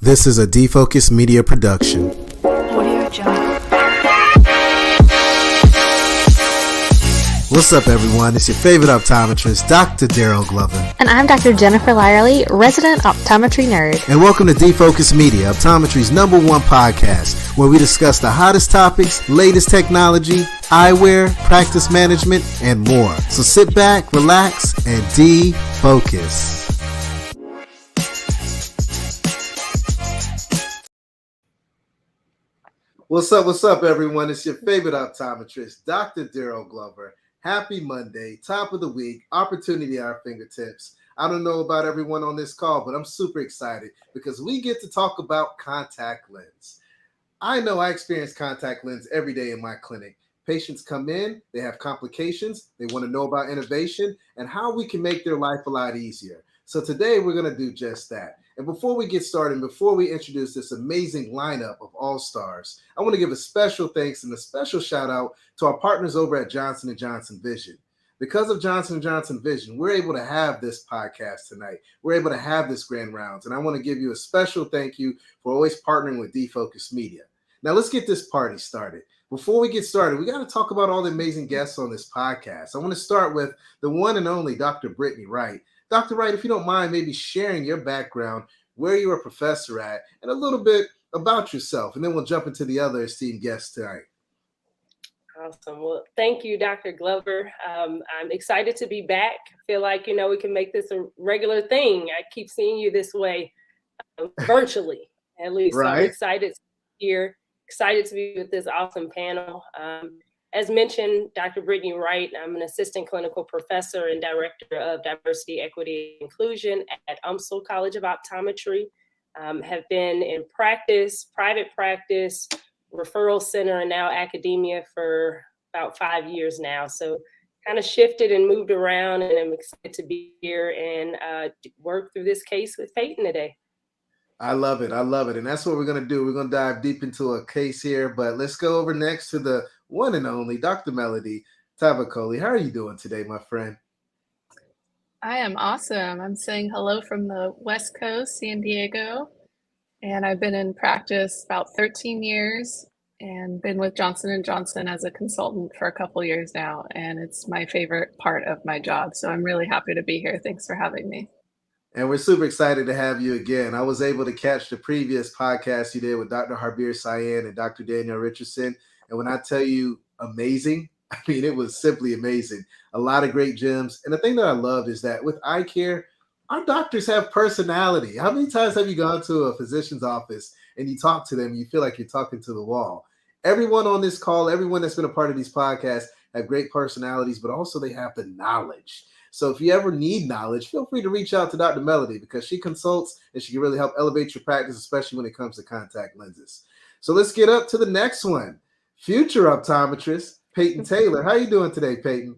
This is a Defocus Media production. Audio Jungle. What's up, everyone? It's your favorite optometrist, Dr. Darryl Glover. And I'm Dr. Jennifer Lyerly, resident optometry nerd. And welcome to Defocus Media, optometry's #1 podcast, where we discuss the hottest topics, latest technology, eyewear, practice management, and more. So sit back, relax, and defocus. What's up, everyone? It's your favorite optometrist, Dr. Darryl Glover. Happy Monday, top of the week, opportunity at our fingertips. I don't know about everyone on this call, but I'm super excited because we get to talk about contact lens. I know I experience contact lens every day in my clinic. Patients come in, they have complications, they want to know about innovation and how we can make their life a lot easier. So today we're going to do just that. And before we get started, before we introduce this amazing lineup of all-stars, I want to give a special thanks and a special shout out to our partners over at Johnson & Johnson Vision. Because of Johnson & Johnson Vision, we're able to have this podcast tonight. We're able to have this grand rounds. And I want to give you a special thank you for always partnering with Defocus Media. Now let's get this party started. Before we get started, we got to talk about all the amazing guests on this podcast. I want to start with the one and only Dr. Brittany Wright. Dr. Wright, if you don't mind, maybe sharing your background, where you were a professor at, and a little bit about yourself, and then we'll jump into the other esteemed guests tonight. Awesome. Well, thank you, Dr. Glover. I'm excited to be back. I feel like, we can make this a regular thing. I keep seeing you this way, virtually, at least. Right. So I'm excited to be here, excited to be with this awesome panel. As mentioned, Dr. Brittany Wright, I'm an assistant clinical professor and director of diversity, equity, and inclusion at UMSL College of Optometry. Have been in practice, private practice, referral center, and now academia for about 5 years now. So kind of shifted and moved around, and I'm excited to be here and work through this case with Peyton today. I love it. And that's what we're going to do. We're going to dive deep into a case here, but let's go over next to the one and only Dr. Melody Tavakoli. How are you doing today, my friend? I am awesome. I'm saying hello from the West Coast, San Diego, and I've been in practice about 13 years and been with Johnson & Johnson as a consultant for a couple years now, and it's my favorite part of my job. So I'm really happy to be here. Thanks for having me. And we're super excited to have you again. I was able to catch the previous podcast you did with Dr. Harbir Sayan and Dr. Danielle Richardson. And when I tell you amazing, I mean, it was simply amazing. A lot of great gems. And the thing that I love is that with eye care, our doctors have personality. How many times have you gone to a physician's office and you talk to them and you feel like you're talking to the wall? Everyone on this call, everyone that's been a part of these podcasts have great personalities, but also they have the knowledge. So if you ever need knowledge, feel free to reach out to Dr. Melody because she consults and she can really help elevate your practice, especially when it comes to contact lenses. So let's get up to the next one. Future optometrist, Peyton Taylor. How are you doing today, Peyton?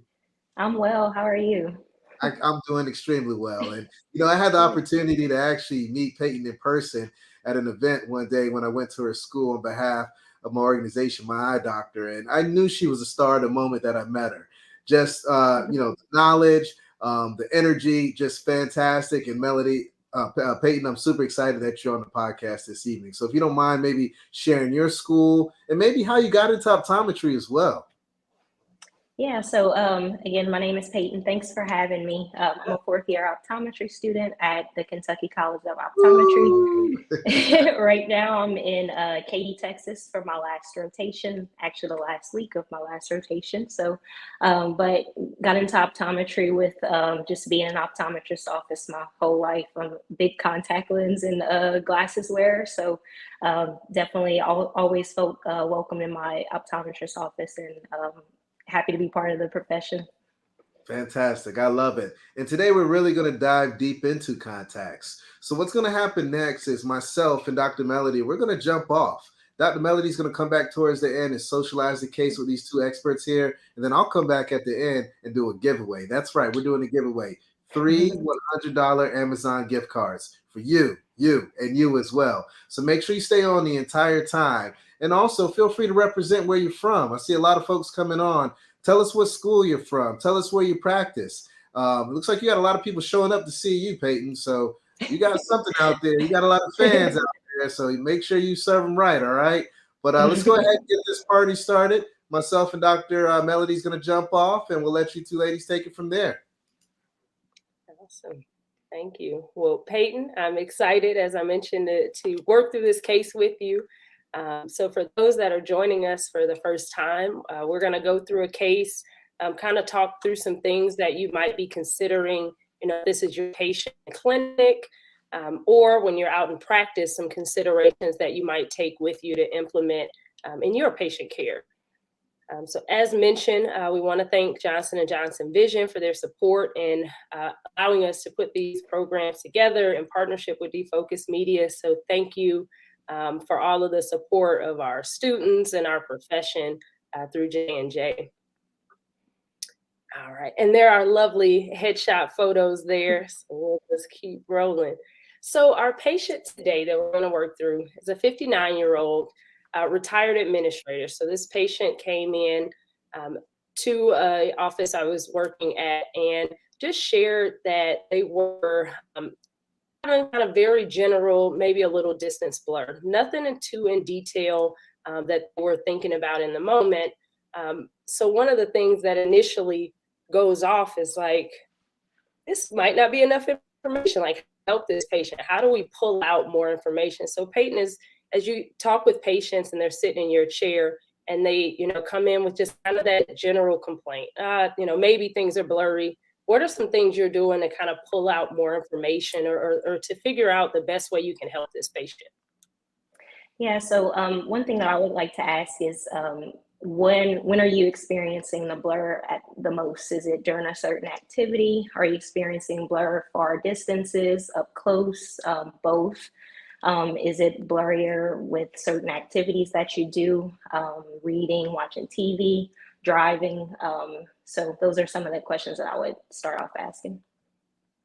I'm well. How are you? I'm doing extremely well. And, I had the opportunity to actually meet Peyton in person at an event one day when I went to her school on behalf of my organization, my eye doctor. And I knew she was a star the moment that I met her. Just, the knowledge, the energy, just fantastic. And Melody, Peyton, I'm super excited that you're on the podcast this evening. So if you don't mind, maybe sharing your school and maybe how you got into optometry as well. Yeah, so again, my name is Peyton. Thanks for having me. I'm a fourth-year optometry student at the Kentucky College of Optometry. Right now, I'm in Katy, Texas for my last rotation, actually the last week of my last rotation. So, but got into optometry with just being an optometrist office my whole life. I'm a big contact lens and glasses wearer. So definitely always felt welcome in my optometrist office and happy to be part of the profession. Fantastic. I love it. And today we're really going to dive deep into contacts. So what's going to happen next is myself and Dr. Melody, we're going to jump off. Dr. Melody's going to come back towards the end and socialize the case with these two experts here. And then I'll come back at the end and do a giveaway. That's right. We're doing a giveaway. 3 $100 Amazon gift cards for you, and you as well. So make sure you stay on the entire time. And also feel free to represent where you're from. I see a lot of folks coming on. Tell us what school you're from. Tell us where you practice. It looks like you got a lot of people showing up to see you, Peyton. So you got something out there. You got a lot of fans out there, so make sure you serve them right, all right? But let's go ahead and get this party started. Myself and Dr. Melody's going to jump off, and we'll let you two ladies take it from there. Awesome. Thank you. Well, Peyton, I'm excited, as I mentioned, to work through this case with you. So for those that are joining us for the first time, we're going to go through a case, kind of talk through some things that you might be considering. This is your patient clinic, or when you're out in practice, some considerations that you might take with you to implement in your patient care. So as mentioned, we want to thank Johnson & Johnson Vision for their support in allowing us to put these programs together in partnership with Defocus Media. So thank you for all of the support of our students and our profession through J&J. All right, and there are lovely headshot photos there, so we'll just keep rolling. So our patient today that we're going to work through is a 59-year-old retired administrator. So this patient came in to an office I was working at and just shared that they were kind of very general, maybe a little distance blur, nothing too in detail that we're thinking about in the moment. So one of the things that initially goes off is like, this might not be enough information, like help this patient. How do we pull out more information? So Peyton, is as you talk with patients and they're sitting in your chair and they, come in with just kind of that general complaint, maybe things are blurry. What are some things you're doing to kind of pull out more information or to figure out the best way you can help this patient? Yeah, so one thing that I would like to ask is when are you experiencing the blur at the most? Is it during a certain activity? Are you experiencing blur far distances, up close, both? Is it blurrier with certain activities that you do, reading, watching TV, driving? So those are some of the questions that I would start off asking.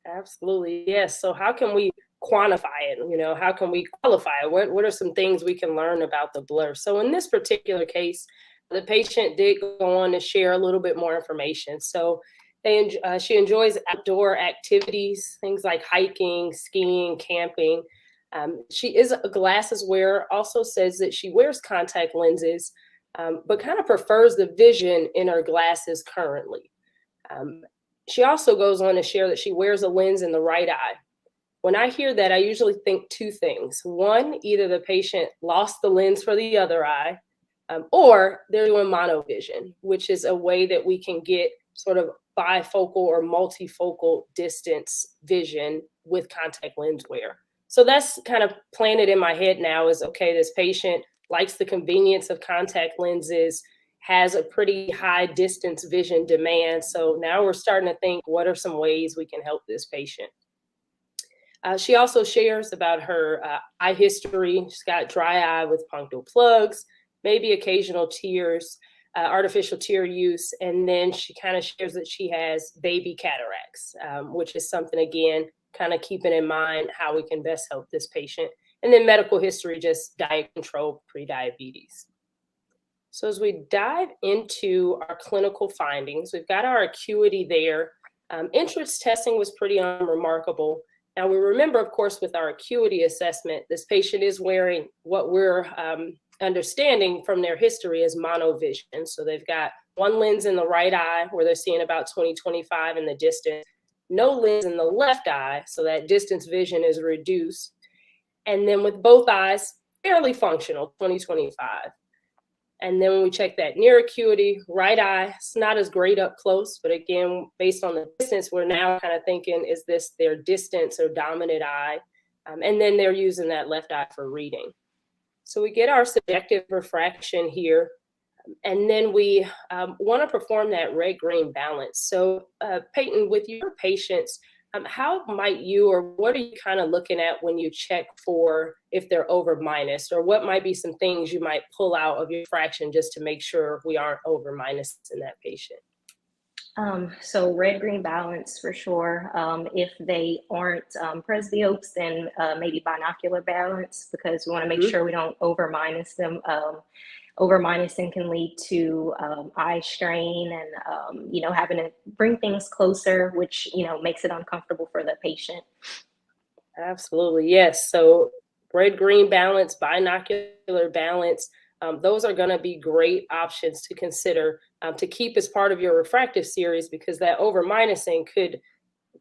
Absolutely, yes. So how can we quantify it? How can we qualify it? What are some things we can learn about the blur? So in this particular case, the patient did go on to share a little bit more information. So she enjoys outdoor activities, things like hiking, skiing, camping. She is a glasses wearer, also says that she wears contact lenses, but kind of prefers the vision in her glasses currently. She also goes on to share that she wears a lens in the right eye. When I hear that, I usually think two things. One, either the patient lost the lens for the other eye, or they're doing monovision, which is a way that we can get sort of bifocal or multifocal distance vision with contact lens wear. So that's kind of planted in my head now is, okay, this patient likes the convenience of contact lenses, has a pretty high distance vision demand. So now we're starting to think, what are some ways we can help this patient? She also shares about her eye history. She's got dry eye with punctal plugs, maybe occasional tears, artificial tear use. And then she kind of shares that she has baby cataracts, which is something, again, kind of keeping in mind how we can best help this patient. And then medical history, just diet control, pre-diabetes. So as we dive into our clinical findings, we've got our acuity there. Interest testing was pretty unremarkable. Now we remember, of course, with our acuity assessment, this patient is wearing what we're understanding from their history as monovision. So they've got one lens in the right eye where they're seeing about 20/25 in the distance, no lens in the left eye, so that distance vision is reduced. And then with both eyes, fairly functional, 20/25. And then when we check that near acuity, right eye, it's not as great up close, but again, based on the distance, we're now kind of thinking, is this their distance or dominant eye? And then they're using that left eye for reading. So we get our subjective refraction here, and then we want to perform that red-green balance. So Peyton, with your patients, how might you, or what are you kind of looking at when you check for if they're over minus, or what might be some things you might pull out of your fraction just to make sure we aren't over minus in that patient? So red-green balance for sure. If they aren't presbyopes, then maybe binocular balance, because we want to make sure we don't over minus them. Over minusing can lead to eye strain and, having to bring things closer, which, makes it uncomfortable for the patient. Absolutely, yes. So red-green balance, binocular balance. Those are going to be great options to consider to keep as part of your refractive series, because that over-minusing could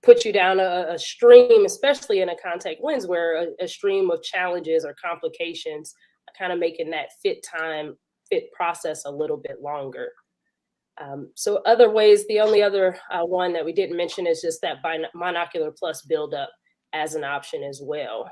put you down a stream, especially in a contact lens, where a stream of challenges or complications, kind of making that fit process a little bit longer. So other ways, the only other one that we didn't mention is just that monocular plus buildup as an option as well.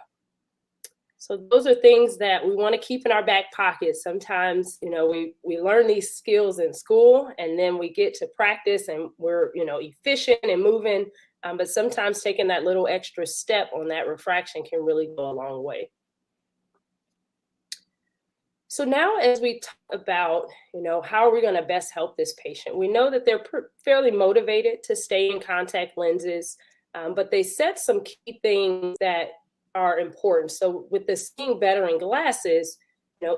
So those are things that we want to keep in our back pocket. Sometimes, we learn these skills in school, and then we get to practice and we're, efficient and moving. But sometimes taking that little extra step on that refraction can really go a long way. So now, as we talk about, how are we going to best help this patient? We know that they're fairly motivated to stay in contact lenses, but they set some key things that are important. So with the seeing better in glasses,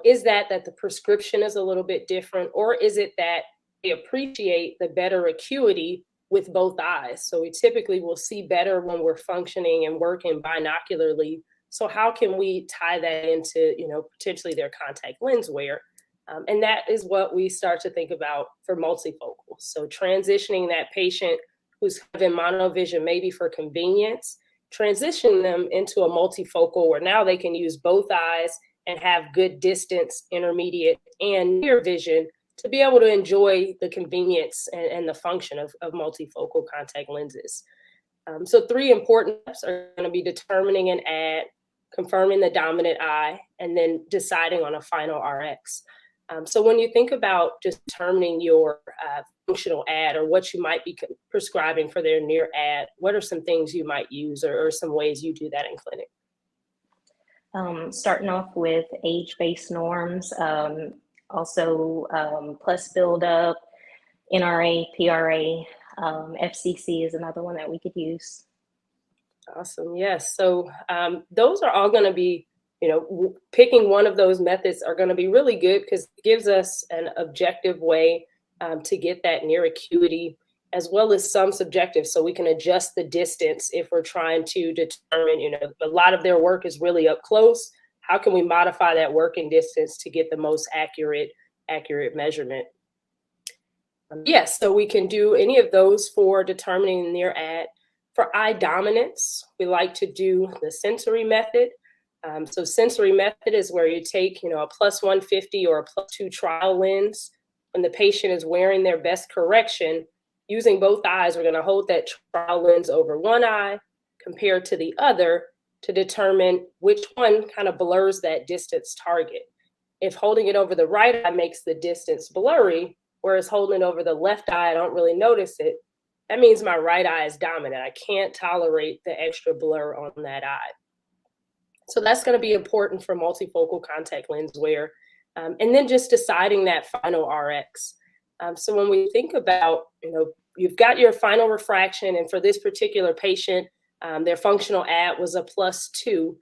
is that the prescription is a little bit different, or is it that they appreciate the better acuity with both eyes? So we typically will see better when we're functioning and working binocularly. So how can we tie that into, potentially their contact lens wear? And that is what we start to think about for multifocal. So transitioning that patient who's having monovision, maybe for convenience, transition them into a multifocal where now they can use both eyes and have good distance, intermediate, and near vision to be able to enjoy the convenience and the function of multifocal contact lenses. So 3 important steps are going to be determining an ad, confirming the dominant eye, and then deciding on a final RX. So when you think about just determining your functional ad, or what you might be prescribing for their near ad, what are some things you might use, or some ways you do that in clinic? Starting off with age-based norms, also plus buildup, NRA, PRA, FCC is another one that we could use. Awesome. Yes. So those are all going to be, picking one of those methods are going to be really good, because it gives us an objective way to get that near acuity, as well as some subjective. So we can adjust the distance if we're trying to determine, a lot of their work is really up close. How can we modify that working distance to get the most accurate measurement? Yes, so we can do any of those for determining the near ad. For eye dominance, we like to do the sensory method. So sensory method is where you take, a +150 or a +2 trial lens. When the patient is wearing their best correction, using both eyes, we're going to hold that trial lens over one eye compared to the other to determine which one kind of blurs that distance target. If holding it over the right eye makes the distance blurry, whereas holding it over the left eye, I don't really notice it, that means my right eye is dominant. I can't tolerate the extra blur on that eye. So that's going to be important for multifocal contact lens wear. And then just deciding that final RX. So when we think about, you've got your final refraction, and for this particular patient, their functional ad was a +2.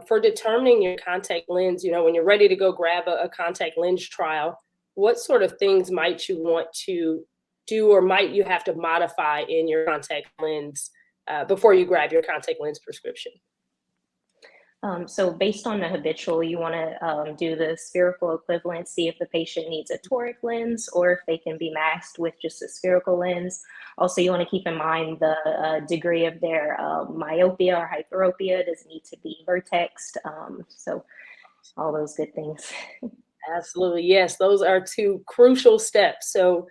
For determining your contact lens, when you're ready to go grab a contact lens trial, what sort of things might you want to do, or might you have to modify in your contact lens before you grab your contact lens prescription? So based on the habitual, you want to do the spherical equivalent, see if the patient needs a toric lens or if they can be masked with just a spherical lens. Also, you want to keep in mind the degree of their myopia or hyperopia. Does it need to be vertexed? So all those good things. Absolutely. Yes, those are 2 crucial steps. So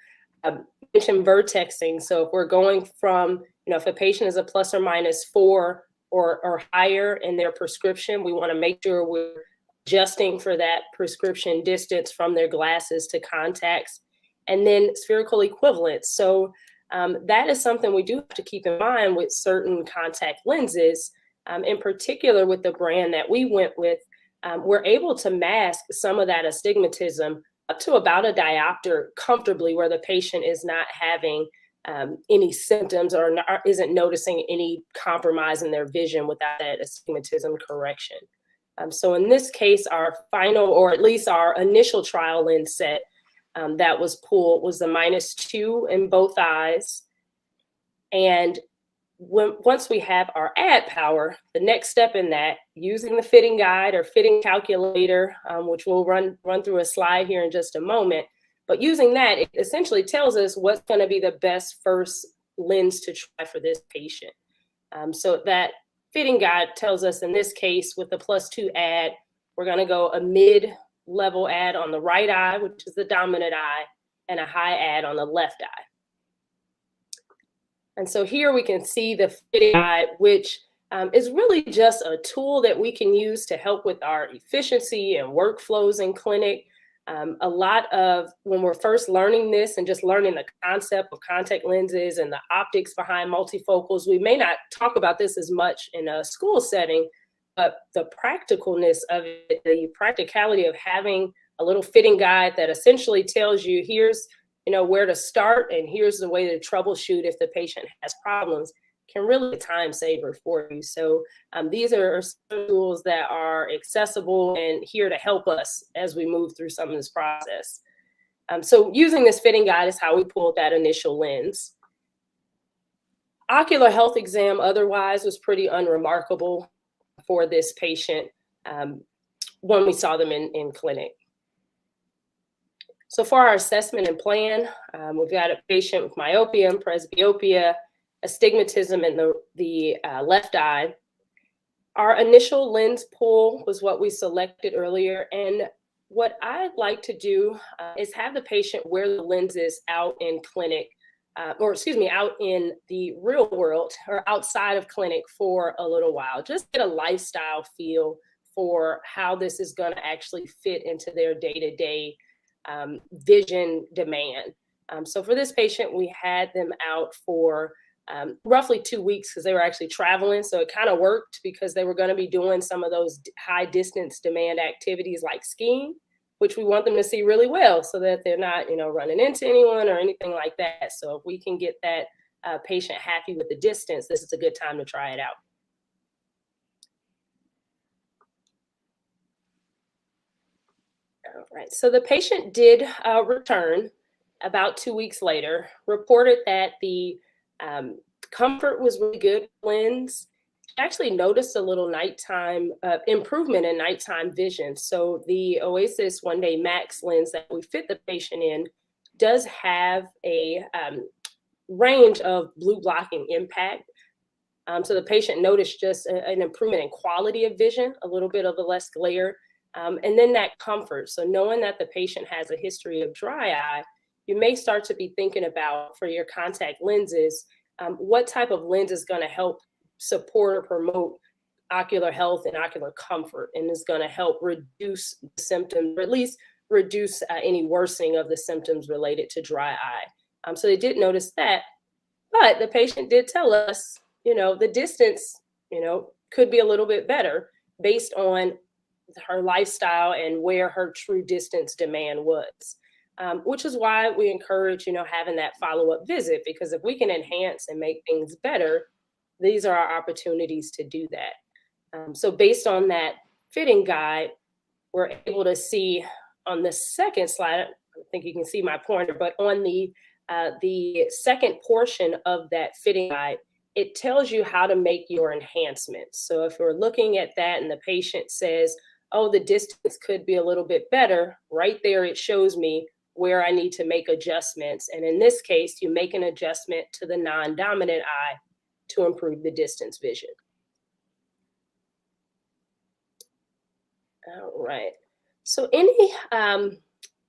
mentioned vertexing. So if we're going from, if a patient is a ±4 or higher in their prescription, we want to make sure we're adjusting for that prescription distance from their glasses to contacts. And then spherical equivalence. So that is something we do have to keep in mind with certain contact lenses. In particular, with the brand that we went with, we're able to mask some of that astigmatism up to about a diopter comfortably, where the patient is not having any symptoms or isn't noticing any compromise in their vision without that astigmatism correction. So in this case, our final, or at least our initial trial lens set that was pulled was the -2 in both eyes. And once we have our ad power, the next step in that, using the fitting guide or fitting calculator, which we'll run through a slide here in just a moment, but using that, it essentially tells us what's going to be the best first lens to try for this patient. So that fitting guide tells us, in this case, with the +2 ad, we're going to go a mid-level ad on the right eye, which is the dominant eye, and a high ad on the left eye. And so here we can see the fitting guide, which is really just a tool that we can use to help with our efficiency and workflows in clinic. A lot of when we're first learning this and just learning the concept of contact lenses and the optics behind multifocals, we may not talk about this as much in a school setting, but the practicalness of it, the practicality of having a little fitting guide that essentially tells you, here's where to start, and here's the way to troubleshoot if the patient has problems, can really be a time saver for you. So these are some tools that are accessible and here to help us as we move through some of this process. So using this fitting guide is how we pulled that initial lens. Ocular health exam otherwise was pretty unremarkable for this patient when we saw them in clinic. So for our assessment and plan, we've got a patient with myopia and presbyopia, astigmatism in the left eye. Our initial lens pull was what we selected earlier. And what I'd like to do is have the patient wear the lenses out in clinic, out in the real world or outside of clinic for a little while, just get a lifestyle feel for how this is going to actually fit into their day-to-day vision demand. So for this patient, we had them out for roughly 2 weeks because they were actually traveling. So it kind of worked because they were going to be doing some of those high distance demand activities like skiing, which we want them to see really well so that they're not, running into anyone or anything like that. So if we can get that patient happy with the distance, this is a good time to try it out. All right, so the patient did return about 2 weeks later, reported that the comfort was really good lens. Actually noticed a little nighttime improvement in nighttime vision. So the Oasys One Day Max lens that we fit the patient in does have a range of blue blocking impact. So the patient noticed just an improvement in quality of vision, a little bit of the less glare. And then that comfort. So knowing that the patient has a history of dry eye, you may start to be thinking about, for your contact lenses, what type of lens is going to help support or promote ocular health and ocular comfort, and is going to help reduce the symptoms, or at least reduce any worsening of the symptoms related to dry eye. So they did notice that, but the patient did tell us, the distance, could be a little bit better based on her lifestyle and where her true distance demand was, which is why we encourage, having that follow-up visit, because if we can enhance and make things better, these are our opportunities to do that. So based on that fitting guide, we're able to see on the second slide, I think you can see my pointer, but on the second portion of that fitting guide, it tells you how to make your enhancements. So if we're looking at that and the patient says, oh, the distance could be a little bit better, right there it shows me where I need to make adjustments. And in this case, you make an adjustment to the non-dominant eye to improve the distance vision. All right. So any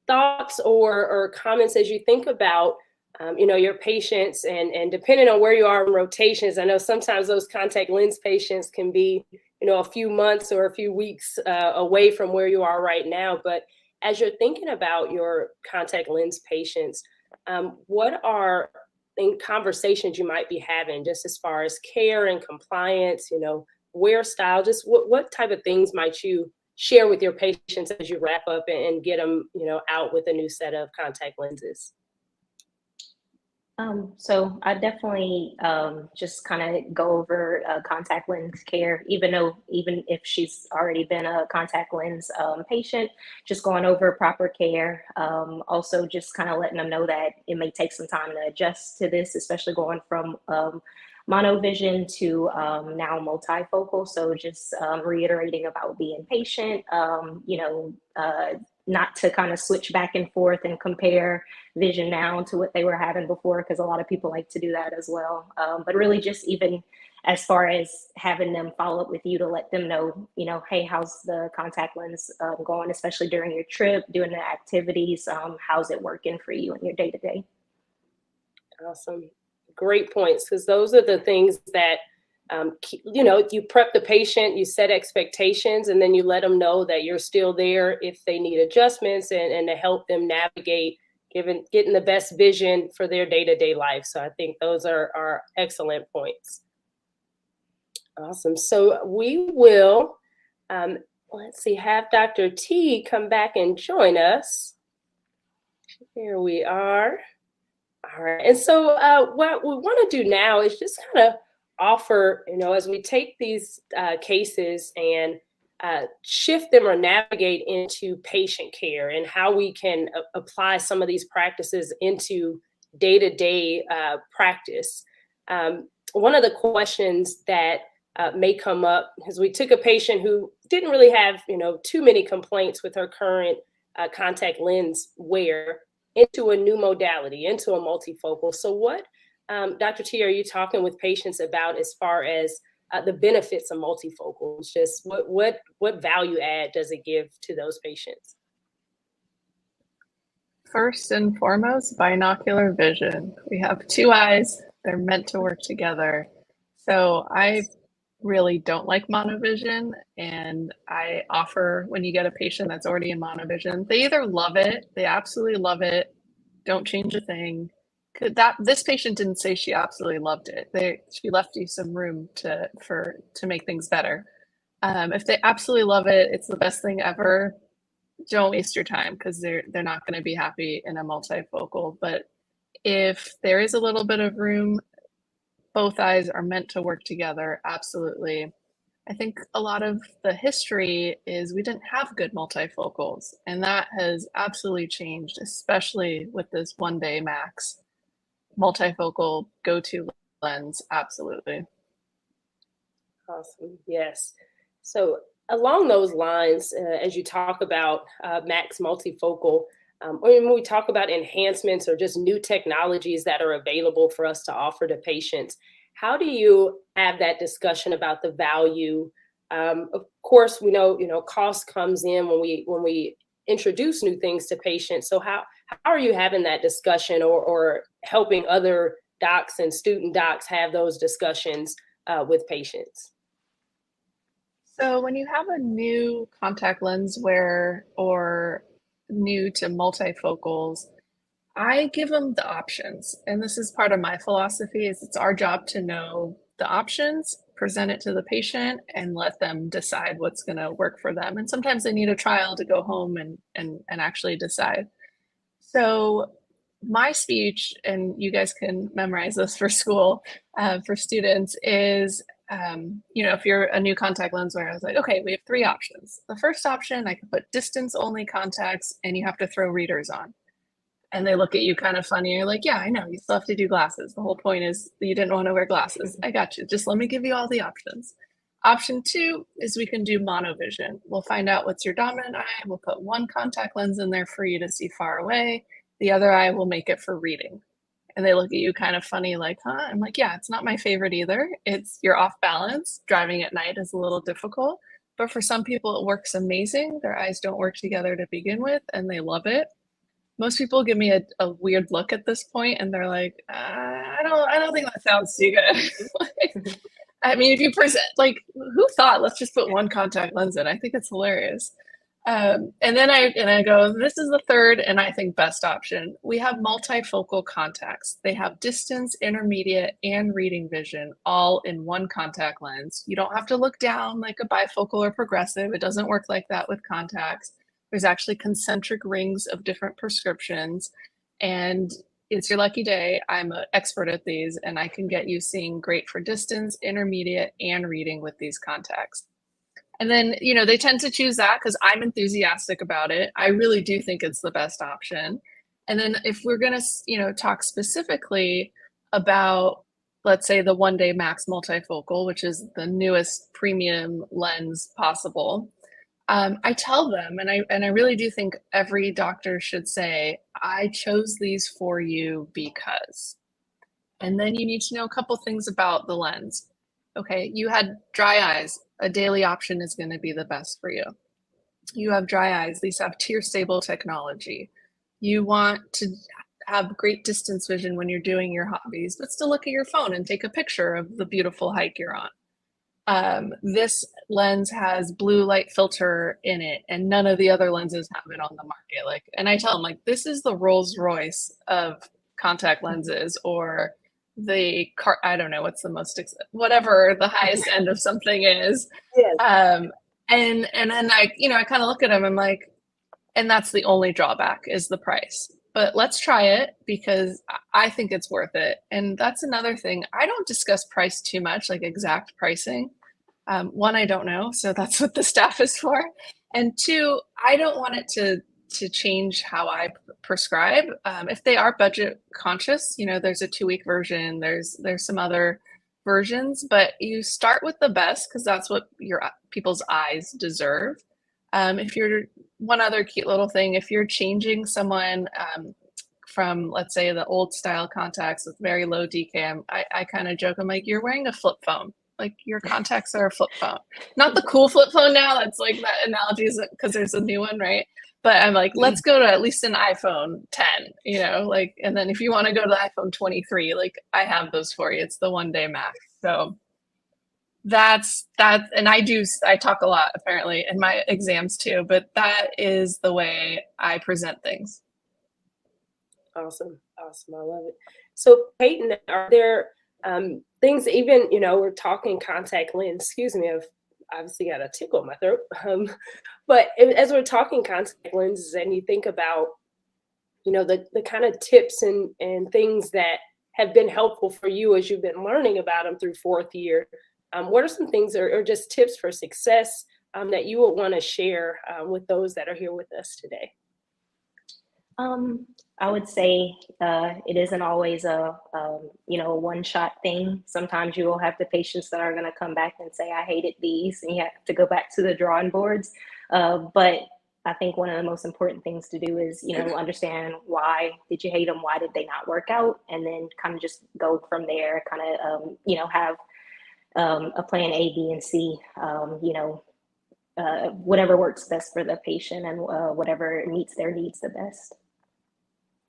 thoughts or comments as you think about your patients, and depending on where you are in rotations, I know sometimes those contact lens patients can be, a few months or a few weeks away from where you are right now. But as you're thinking about your contact lens patients, what are conversations you might be having just as far as care and compliance, wear style, just what type of things might you share with your patients as you wrap up and get them, out with a new set of contact lenses? So I definitely just kind of go over contact lens care, even if she's already been a contact lens patient, just going over proper care. Also just kind of letting them know that it may take some time to adjust to this, especially going from monovision to now multifocal. So just reiterating about being patient, not to kind of switch back and forth and compare vision now to what they were having before, because a lot of people like to do that as well. But really just even as far as having them follow up with you to let them know, hey, how's the contact lens going, especially during your trip, doing the activities, how's it working for you in your day-to-day? Awesome. Great points, because those are the things that, you prep the patient, you set expectations, and then you let them know that you're still there if they need adjustments and to help them navigate getting the best vision for their day-to-day life. So I think those are excellent points. Awesome. So we will, let's see, have Dr. T come back and join us. Here we are. All right. And so what we want to do now is just kind of offer, as we take these cases and shift them or navigate into patient care and how we can apply some of these practices into day-to-day practice. One of the questions that may come up is we took a patient who didn't really have, too many complaints with her current contact lens wear into a new modality, into a multifocal. So what, Dr. T, are you talking with patients about as far as the benefits of multifocals? Just what value add does it give to those patients? First and foremost, binocular vision. We have two eyes. They're meant to work together. So I really don't like monovision, and I offer, when you get a patient that's already in monovision, they either love it, they absolutely love it, don't change a thing. This patient didn't say she absolutely loved it. She left you some room to make things better. If they absolutely love it, it's the best thing ever. Don't waste your time, because they're not going to be happy in a multifocal. But if there is a little bit of room, both eyes are meant to work together. Absolutely. I think a lot of the history is we didn't have good multifocals, and that has absolutely changed, especially with this 1-day max multifocal go-to lens. Absolutely. Awesome. Yes. So along those lines, as you talk about max multifocal, or when we talk about enhancements or just new technologies that are available for us to offer to patients, how do you have that discussion about the value? Of course, we know, cost comes in when we introduce new things to patients. So how are you having that discussion or helping other docs and student docs have those discussions with patients? So when you have a new contact lens wearer or new to multifocals, I give them the options. And this is part of my philosophy, is it's our job to know the options, present it to the patient, and let them decide what's going to work for them. And sometimes they need a trial to go home and actually decide. So my speech, and you guys can memorize this for school, for students, is, if you're a new contact lens wearer, I was like, okay, we have 3 options. The first option, I can put distance only contacts and you have to throw readers on. And they look at you kind of funny. You're like, yeah, I know, you still have to do glasses. The whole point is that you didn't want to wear glasses. I got you. Just let me give you all the options. Option 2 is we can do monovision. We'll find out what's your dominant eye. We'll put one contact lens in there for you to see far away. The other eye will make it for reading. And they look at you kind of funny, like, huh? I'm like, yeah, it's not my favorite either. You're off balance. Driving at night is a little difficult. But for some people, it works amazing. Their eyes don't work together to begin with, and they love it. Most people give me a weird look at this point, and they're like, I don't think that sounds too good. I mean, if you present, like, who thought, let's just put one contact lens in? I think it's hilarious. And then I go, this is the third, and I think best option. We have multifocal contacts. They have distance, intermediate, and reading vision all in one contact lens. You don't have to look down like a bifocal or progressive. It doesn't work like that with contacts. There's actually concentric rings of different prescriptions, and it's your lucky day. I'm an expert at these, and I can get you seeing great for distance, intermediate, and reading with these contacts. And then, they tend to choose that because I'm enthusiastic about it. I really do think it's the best option. And then if we're going to, talk specifically about let's say the 1-day max multifocal, which is the newest premium lens possible, I tell them, and I really do think every doctor should say, I chose these for you because. And then you need to know a couple things about the lens. Okay, you had dry eyes. A daily option is going to be the best for you. You have dry eyes. These have tear stable technology. You want to have great distance vision when you're doing your hobbies, but still look at your phone and take a picture of the beautiful hike you're on. This lens has blue light filter in it, and none of the other lenses have it on the market. And I tell them, like, this is the Rolls Royce of contact lenses, or the car, I don't know what's the most, whatever the highest end of something is. Yes. And then I kind of look at them, I'm like, and that's the only drawback is the price. But let's try it because I think it's worth it. And that's another thing. I don't discuss price too much, like exact pricing. One, I don't know, so that's what the staff is for. And two, I don't want it to change how I prescribe. If they are budget conscious, there's a 2-week version, there's some other versions, but you start with the best because that's what your people's eyes deserve. If you're one other cute little thing, if you're changing someone from, let's say, the old style contacts with very low DKM, I kind of joke, I'm like, you're wearing a flip phone. Like, your contacts are a flip phone. Not the cool flip phone now. That's like, that analogy is because there's a new one, right? But I'm like, let's go to at least an iPhone 10, and then if you want to go to the iPhone 23, like, I have those for you. It's the 1-day max. So that's that. And I talk a lot apparently in my exams too, but that is the way I present things. Awesome. I love it. So Peyton, are there things, even, we're talking contact lens, excuse me, I've obviously got a tickle in my throat. But as we're talking contact lenses and you think about, the kind of tips and things that have been helpful for you as you've been learning about them through 4th year, what are some things or just tips for success that you would want to share with those that are here with us today? I would say it isn't always a one-shot thing. Sometimes you will have the patients that are going to come back and say, I hated these, and you have to go back to the drawing boards. But I think one of the most important things to do is, understand why did you hate them? Why did they not work out? And then kind of just go from there, kind of, have a plan A, B, and C, whatever works best for the patient and whatever meets their needs the best.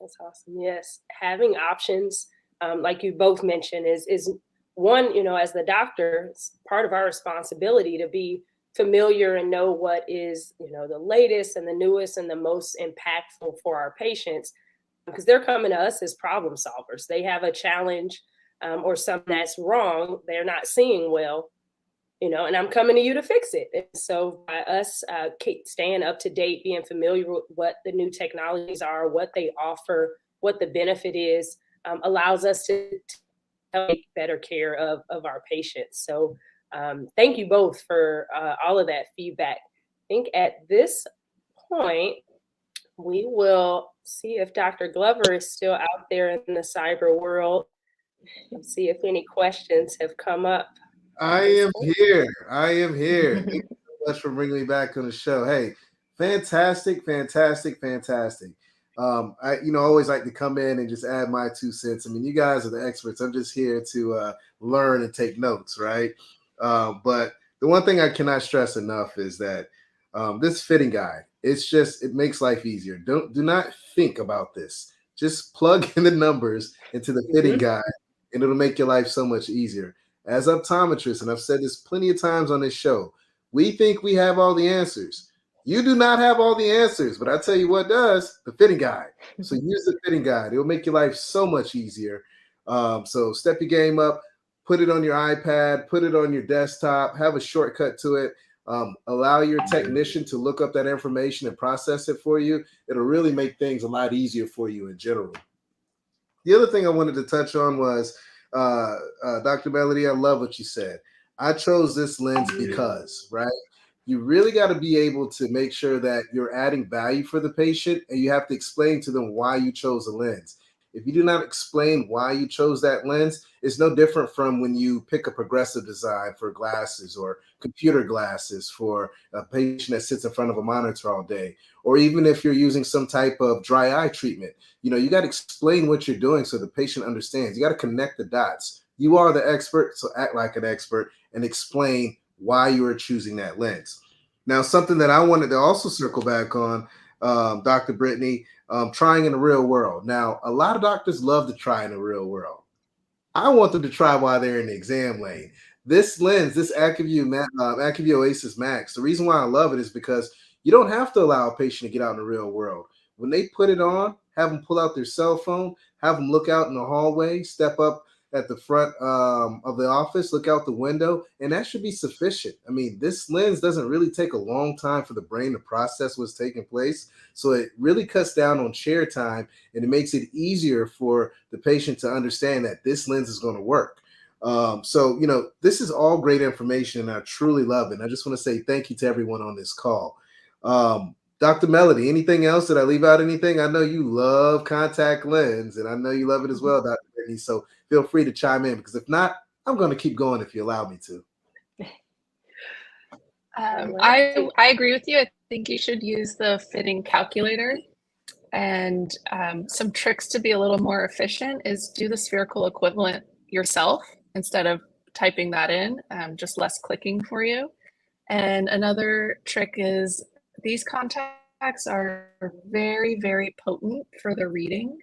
That's awesome. Yes. Having options, like you both mentioned, is one, as the doctor, it's part of our responsibility to be familiar and know what is, the latest and the newest and the most impactful for our patients, because they're coming to us as problem solvers. They have a challenge or something that's wrong. They're not seeing well, and I'm coming to you to fix it. And so by us staying up to date, being familiar with what the new technologies are, what they offer, what the benefit is, allows us to take better care of our patients. So thank you both for all of that feedback. I think at this point, we will see if Dr. Glover is still out there in the cyber world and see if any questions have come up. I am here. Thank you so much for bringing me back on the show. Hey, fantastic. I always like to come in and just add my 2 cents. I mean, you guys are the experts. I'm just here to learn and take notes, right? But the one thing I cannot stress enough is that this fitting guide, it makes life easier. Do not think about this. Just plug in the numbers into the fitting guide, and it'll make your life so much easier. As optometrists, and I've said this plenty of times on this show, we think we have all the answers. You do not have all the answers, but I tell you what does, the fitting guide. So use the fitting guide. It will make your life so much easier. So step your game up, put it on your iPad, put it on your desktop, have a shortcut to it. Allow your technician to look up that information and process it for you. It'll really make things a lot easier for you in general. The other thing I wanted to touch on was, Dr. Melody, I love what you said. I chose this lens because, right? You really got to be able to make sure that you're adding value for the patient, and you have to explain to them why you chose a lens. If you do not explain why you chose that lens, it's no different from when you pick a progressive design for glasses or computer glasses for a patient that sits in front of a monitor all day, or even if you're using some type of dry eye treatment. You got to explain what you're doing so the patient understands. You got to connect the dots. You are the expert, so act like an expert and explain why you are choosing that lens. Now, something that I wanted to also circle back on, Dr. Brittany, trying in the real world. Now, a lot of doctors love to try in the real world. I want them to try while they're in the exam lane. This lens, this Acuvue Oasys Max, the reason why I love it is because you don't have to allow a patient to get out in the real world. When they put it on, have them pull out their cell phone, have them look out in the hallway, step up at the front of the office, look out the window, and that should be sufficient. I mean, this lens doesn't really take a long time for the brain to process what's taking place. So it really cuts down on chair time, and it makes it easier for the patient to understand that this lens is going to work. So, this is all great information, and I truly love it. And I just want to say thank you to everyone on this call. Dr. Melody, anything else? Did I leave out anything? I know you love contact lens, and I know you love it as well, Dr. Brittany. So feel free to chime in, because if not, I'm going to keep going if you allow me to. I agree with you. I think you should use the fitting calculator. And some tricks to be a little more efficient is do the spherical equivalent yourself instead of typing that in, just less clicking for you. And another trick is these contacts are very, very potent for the reading.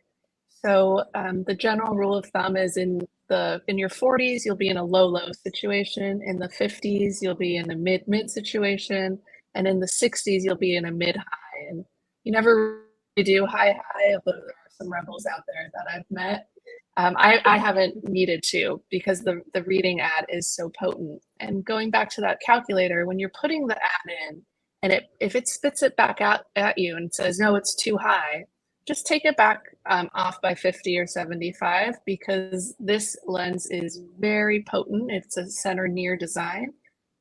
So the general rule of thumb is in your 40s, you'll be in a low situation. In the 50s, you'll be in a mid situation. And in the 60s, you'll be in a mid-high. And you never really do high, although there are some rebels out there that I've met. I haven't needed to, because the reading ad is so potent. And going back to that calculator, when you're putting the ad in, and if it spits it back out at you and says, no, it's too high, just take it back off by 50 or 75, because this lens is very potent. It's a center near design.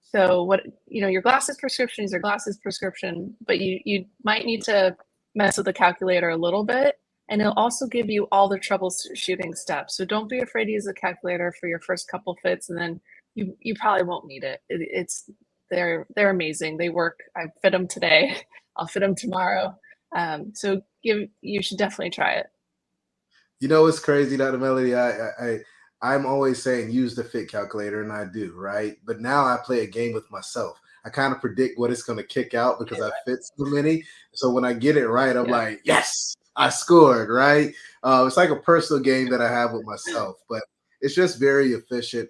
So your glasses prescription is your glasses prescription, but you might need to mess with the calculator a little bit, and it'll also give you all the troubleshooting steps. So don't be afraid to use the calculator for your first couple fits, and then you probably won't need it. They're amazing. They work. I fit them today. I'll fit them tomorrow. So you should definitely try it. It's crazy, Dr. Melody. I'm always saying use the fit calculator, and I do, right? But now I play a game with myself. I kind of predict what it's going to kick out because I fit so many. So when I get it right, I'm like, yes, I scored, right? It's like a personal game that I have with myself, but it's just very efficient.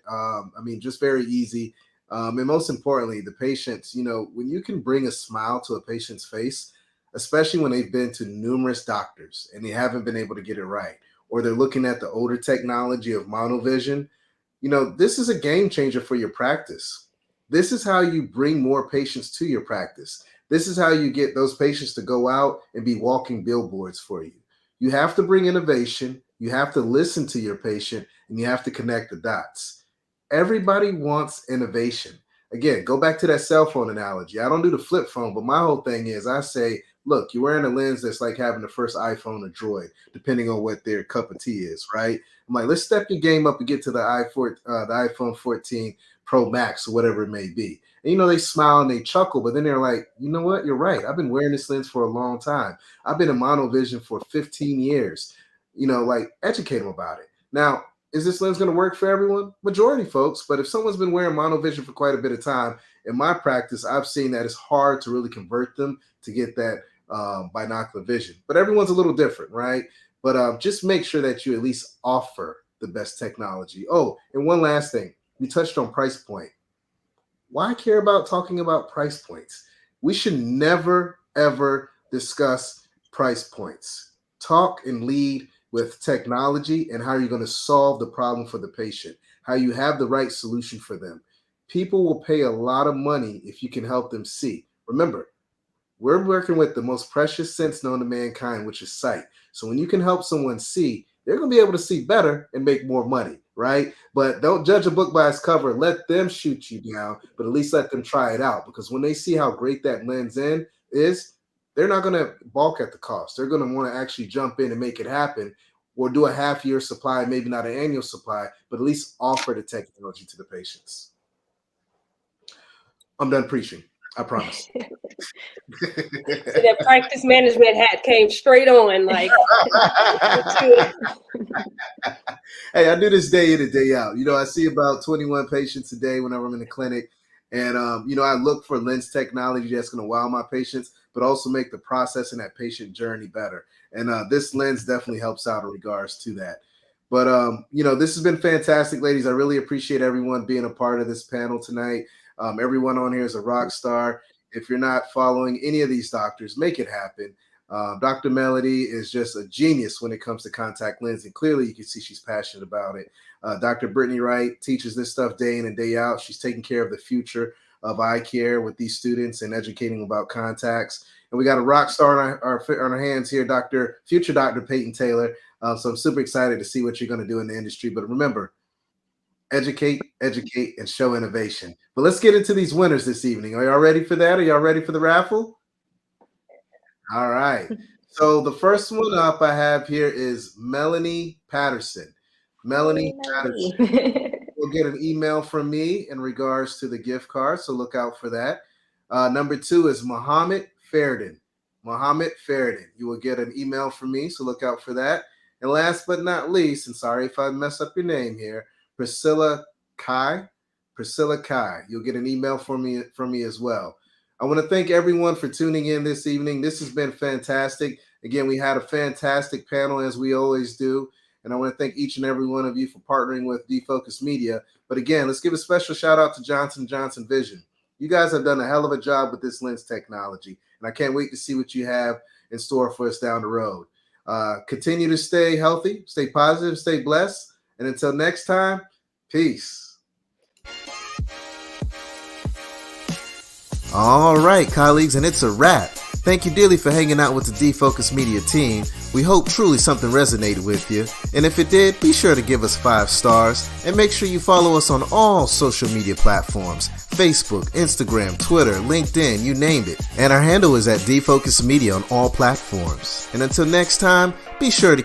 Just very easy. And most importantly, the patients, when you can bring a smile to a patient's face, especially when they've been to numerous doctors and they haven't been able to get it right, or they're looking at the older technology of Monovision, this is a game changer for your practice. This is how you bring more patients to your practice. This is how you get those patients to go out and be walking billboards for you. You have to bring innovation. You have to listen to your patient, and you have to connect the dots. Everybody wants innovation. Again, go back to that cell phone analogy. I don't do the flip phone, but my whole thing is I say, look, you're wearing a lens that's like having the first iPhone or Droid, depending on what their cup of tea is, right? I'm like, let's step your game up and get to the iPhone 14 Pro Max or whatever it may be. And, they smile and they chuckle, but then they're like, you know what? You're right. I've been wearing this lens for a long time. I've been in Monovision for 15 years. Educate them about it. Now, is this lens going to work for everyone? Majority folks, but if someone's been wearing Monovision for quite a bit of time, in my practice, I've seen that it's hard to really convert them to get that binocular vision. But everyone's a little different, right? But just make sure that you at least offer the best technology. Oh, and one last thing. We touched on price point. Why care about talking about price points? We should never, ever discuss price points. Talk and lead with technology and how you're going to solve the problem for the patient, how you have the right solution for them. People will pay a lot of money if you can help them see. Remember, we're working with the most precious sense known to mankind, which is sight. So when you can help someone see, they're going to be able to see better and make more money, right? But don't judge a book by its cover. Let them shoot you down, but at least let them try it out. Because when they see how great that lens is, they're not going to balk at the cost. They're going to want to actually jump in and make it happen. or do a half-year supply, maybe not an annual supply, but at least offer the technology to the patients. I'm done preaching. I promise. So that practice management hat came straight on, like. Hey, I do this day in and day out. You know, I see about 21 patients a day whenever I'm in the clinic. And, you know, I look for lens technology that's going to wow my patients, but also make the process and that patient journey better. And this lens definitely helps out in regards to that. But, you know, this has been fantastic, ladies. I really appreciate everyone being a part of this panel tonight. Everyone on here is a rock star. If you're not following any of these doctors, make it happen. Dr. Melody is just a genius when it comes to contact lens, and clearly you can see she's passionate about it. Dr. Brittany Wright teaches this stuff day in and day out. She's taking care of the future of eye care with these students and educating them about contacts. And we got a rock star on our hands here, future Dr. Peyton Taylor. So I'm super excited to see what you're going to do in the industry. But remember, educate, and show innovation. But let's get into these winners this evening. Are y'all ready for that? Are y'all ready for the raffle? All right. So the first one up I have here is Melanie Patterson. Melanie Patterson will get an email from me in regards to the gift card, so look out for that. Number 2 is Mohammed Fairden. Mohammed Fairden. You will get an email from me, so look out for that. And last but not least, and sorry if I mess up your name here, Priscilla Kai. Priscilla Kai. You'll get an email from me as well. I want to thank everyone for tuning in this evening. This has been fantastic. Again, we had a fantastic panel, as we always do. And I want to thank each and every one of you for partnering with Defocus Media. But again, let's give a special shout out to Johnson & Johnson Vision. You guys have done a hell of a job with this lens technology. And I can't wait to see what you have in store for us down the road. Continue to stay healthy, stay positive, stay blessed. And until next time, peace. All right, colleagues, and it's a wrap. Thank you dearly for hanging out with the Defocus Media team. We hope truly something resonated with you. And if it did, be sure to give us 5 stars and make sure you follow us on all social media platforms: Facebook, Instagram, Twitter, LinkedIn, you named it. And our handle is at Defocus Media on all platforms. And until next time, be sure to